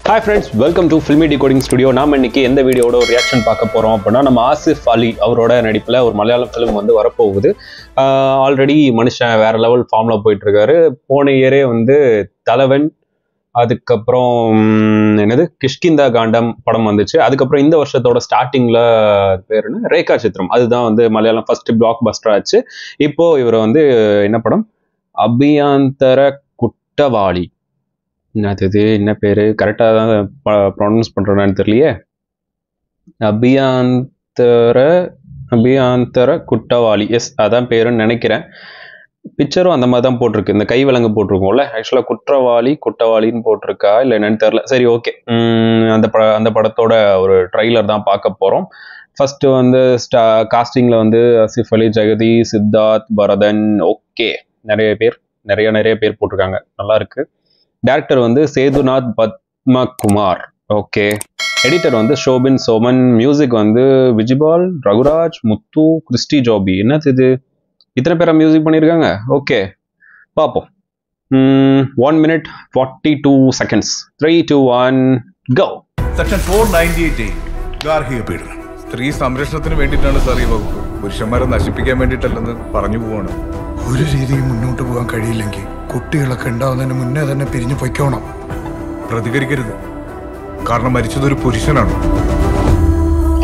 Hi friends, welcome to Filmy Decoding Studio. நாம இன்னைக்கு எந்த வீடியோட ஒரு ரியாக்ஷன் பார்க்க போறோம் அப்படின்னா நம்ம ஆசிஃப் அலி அவரோட நடிப்புல ஒரு மலையாளம் ஃபிலிம் வந்து வரப்போகுது. ஆல்ரெடி மனுஷன் வேற லெவல் ஃபார்ம்ல போயிட்டு இருக்காரு. போன இயரே வந்து தலைவன், அதுக்கப்புறம் என்னது கிஷ்கிந்தா காண்டம் படம் வந்துச்சு. அதுக்கப்புறம் இந்த வருஷத்தோட ஸ்டார்டிங்ல பேர் என்ன ரேகா சித்திரம், அதுதான் வந்து மலையாளம் ஃபர்ஸ்ட் பிளாக் பஸ்டர் ஆச்சு. இப்போ இவர் வந்து என்ன படம் அபியாந்தர குட்டவாளி, அது என்ன பேரு கரெக்டாக தான் ப்ரொனவுன்ஸ் பண்றேன்னு தெரியலையே, அபியாந்தர குட்டவாளி, எஸ் அதான் பேருன்னு நினைக்கிறேன். பிக்சரும் அந்த மாதிரி தான் போட்டிருக்கு, இந்த கை விலங்கு போட்டிருக்கோம்ல, ஆக்சுவலாக குற்றவாளின்னு போட்டிருக்கா இல்லை என்னன்னு தெரியல. சரி, ஓகே. அந்த படத்தோட ஒரு ட்ரைலர் தான் பார்க்க போகிறோம். ஃபர்ஸ்ட் வந்து காஸ்டிங்ல வந்து ஆசிஃப் அலி, ஜெகதி, சித்தார்த், பரதன், ஓகே நிறைய பேர் போட்டிருக்காங்க, நல்லா இருக்கு. டைரக்டர் வந்து சேதுநாத் பத்மகுமார், ஓகே. எடிட்டர் வந்து ஷோபின் சோமன். மியூசிக் வந்து விஜிபால், ரகுராஜ், முத்து, கிறிஸ்டி ஜோபி. என்னது இது, இத்தனை பேரா மியூசிக் பண்ணியிருக்காங்க? ஓகே, பார்ப்போம். 1 minute 42 seconds. 3, 2, 1 go. സെക്ഷൻ 498 ഗാർഹിക പീഡനം. സ്ത്രീ സംരക്ഷണത്തിന് വേണ്ടിയിട്ടാണ് സാർ ഈ വകുപ്പ്, പുരുഷന്മാരെ നശിപ്പിക്കാൻ വേണ്ടിയിട്ടല്ലെന്ന് പറഞ്ഞു പോവാണ്. ഒരു രീതിയും മുന്നോട്ട് പോകാൻ കഴിയില്ലെങ്കിൽ കുട്ടികളൊക്കെ ഉണ്ടാവുന്നതിന് മുന്നേ തന്നെ പിരിഞ്ഞു പൊയ്ക്കോണം. പ്രതികരിക്കരുത്, കാരണം മരിച്ചതൊരു പുരുഷനാണ്.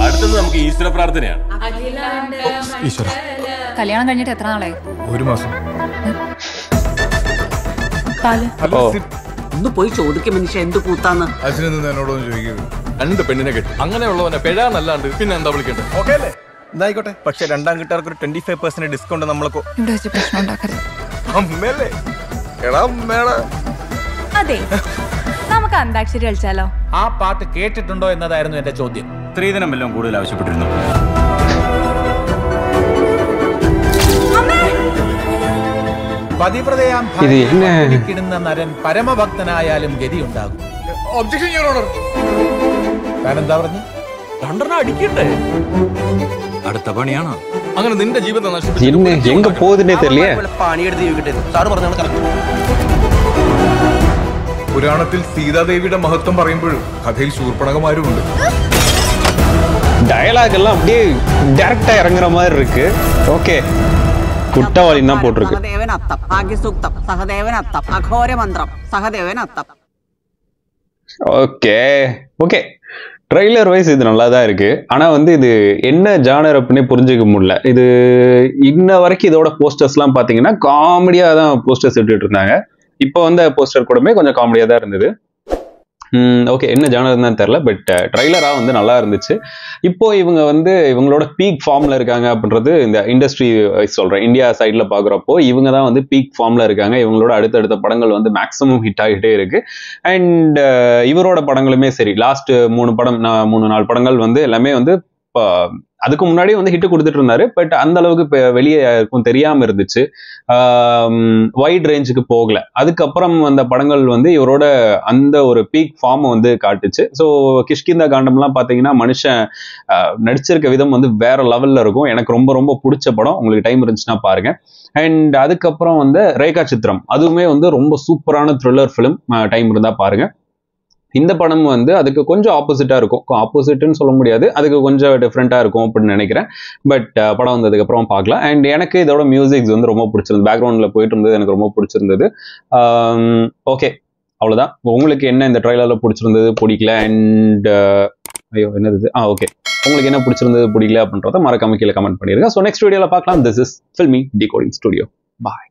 അടുത്തത് നമുക്ക് ഈശ്വര പ്രാർത്ഥനയാണ്. ഈശ്വര, കല്യാണം കഴിഞ്ഞിട്ട് എത്ര നാളായി? 1 മാസം. ഒന്ന് പോയി ചോദിക്കും മനുഷ്യ, എന്ത് കൂത്താന്ന്. അച്ഛനെ നിന്ന് എന്നോടൊന്ന് ചോദിക്കരുത്. 2 പെണ്ണിനെ കെട്ടി അങ്ങനെയുള്ളവനെ പെഴാന്നല്ലാണ്ട് പിന്നെ എന്താ വിളിക്കണ്ടേ? ഓക്കെ അല്ലേ? എന്നായിക്കോട്ടെ. പക്ഷെ രണ്ടാം കിട്ടാർക്ക് ഒരു 25% ഡിസ്കൗണ്ട് നമ്മളൊക്കെ ഇവിടെ വെച്ച് പ്രശ്നം ഉണ്ടാക്കരുത്. അമ്മേലേ എടാ അമ്മേടാ. അതെ, നമുക്ക് അന്താക്ഷരി കളിച്ചാലോ? ആ പാട്ട് കേട്ടിട്ടുണ്ടോ എന്നതായിരുന്നു എന്റെ ചോദ്യം. സ്ത്രീധനം വല്ലതും കൂടുതൽ ആവശ്യപ്പെട്ടിരുന്നു? പതിവ്രതയാം ഭാര്യയ്ക്കിടുന്ന നരൻ പരമഭക്തനായാലും ഗതിയുണ്ടാകും. Objection your honour. താനെന്താ പറഞ്ഞു? 2 അടിക്കട്ടെ, അടുത്ത പണിയാണോ? അങ്ങനെ നിന്റെ ജീവിതം எங்க போகுதுன்னே தெரியல. പണിയെടുത്ത് ജീവിക്കട്ടെ. സാറ് പറഞ്ഞാണ് കറക്റ്റ്. പുരാണത്തിൽ സീതാദേവിയുടെ മഹത്വം പറയുമ്പോഴും കഥയിൽ ശൂർപ്പണകമാരുമുണ്ട്. டயலாக் எல்லாம் அப்படியே டைரக்டா இறங்குற மாதிரி இருக்கு. ஓகே, குட்டவாளி தான் போட்டிருக்கு. സഹദേവൻ അത്തം, ഭാഗ്യസൂക്തം, സഹദേവൻ അത്തം, അഘോര മന്ത്രം, സഹദേവൻ അത്തം. ஓகே ட்ரெய்லர் வைஸ் இது நல்லா தான் இருக்கு. ஆனா வந்து இது என்ன ஜானர் அப்படின்னு புரிஞ்சுக்க முடியல. இது இன்ன வரைக்கும் இதோட போஸ்டர்ஸ் எல்லாம் பாத்தீங்கன்னா காமெடியா தான் போஸ்டர்ஸ் விட்டுட்டு இருந்தாங்க. இப்போ வந்த போஸ்டர் கூடமே கொஞ்சம் காமெடியா தான் இருந்தது. ஓகே, என்ன ஜானர் தான் தெரியல, பட் ட்ரைலரா வந்து நல்லா இருந்துச்சு. இப்போ இவங்க வந்து இவங்களோட பீக் ஃபார்ம்ல இருக்காங்க அப்படின்றது இந்த இண்டஸ்ட்ரி வைஸ் சொல்றேன். இந்தியா சைட்ல பாக்குறப்போ இவங்க தான் வந்து பீக் ஃபார்ம்ல இருக்காங்க. இவங்களோட அடுத்தடுத்த படங்கள் வந்து மேக்ஸிமம் ஹிட் ஆகிட்டே இருக்கு. அண்ட் இவரோட படங்களுமே சரி, லாஸ்ட் 3-4 படங்கள் வந்து எல்லாமே வந்து அதுக்கு முன்னாடி வந்து ஹிட் கொடுத்துட்டு இருந்தாரு. பட் அந்த அளவுக்கு வெளியே யாருக்கும் தெரியாம இருந்துச்சு, வைட் ரேஞ்சுக்கு போகல. அதுக்கப்புறம் அந்த படங்கள் வந்து இவரோட அந்த ஒரு பீக் ஃபார்ம் வந்து காட்டுச்சு. ஸோ கிஷ்கிந்தா காண்டம்லாம் பார்த்தீங்கன்னா மனுஷன் நடிச்சிருக்க விதம் வந்து வேற லெவல்ல இருக்கும். எனக்கு ரொம்ப ரொம்ப பிடிச்ச படம். உங்களுக்கு டைம் இருந்துச்சுன்னா பாருங்க. அண்ட் அதுக்கப்புறம் வந்து ரேகா சித்திரம், அதுவுமே வந்து ரொம்ப சூப்பரான த்ரில்லர் ஃபிலிம். டைம் இருந்தா பாருங்க. இந்த படம் வந்து அதுக்கு கொஞ்சம் ஆப்போசிட்டா இருக்கும். ஆப்போசிட்னு சொல்ல முடியாது, அதுக்கு கொஞ்சம் டிஃப்ரெண்டா இருக்கும் அப்படின்னு நினைக்கிறேன். பட் படம் வந்ததுக்கு அப்புறம் பார்க்கலாம். அண்ட் எனக்கு இதோட மியூசிக்ஸ் வந்து ரொம்ப பிடிச்சிருந்தது, பேக்ரவுண்ட்ல போயிட்டு இருந்தது, எனக்கு ரொம்ப பிடிச்சிருந்தது. ஓகே, அவ்வளவுதான். உங்களுக்கு என்ன இந்த ட்ரைலர்ல பிடிச்சிருந்தது, பிடிக்கல, அண்ட் ஐயோ என்னது, ஓகே, உங்களுக்கு என்ன பிடிச்சிருந்தது, பிடிக்கல அப்படின்றத மறக்காம கீழே கமெண்ட் பண்ணிருங்க. ஸோ நெக்ஸ்ட் வீடியோல பார்க்கலாம். This is filmi decoding studio. Bye.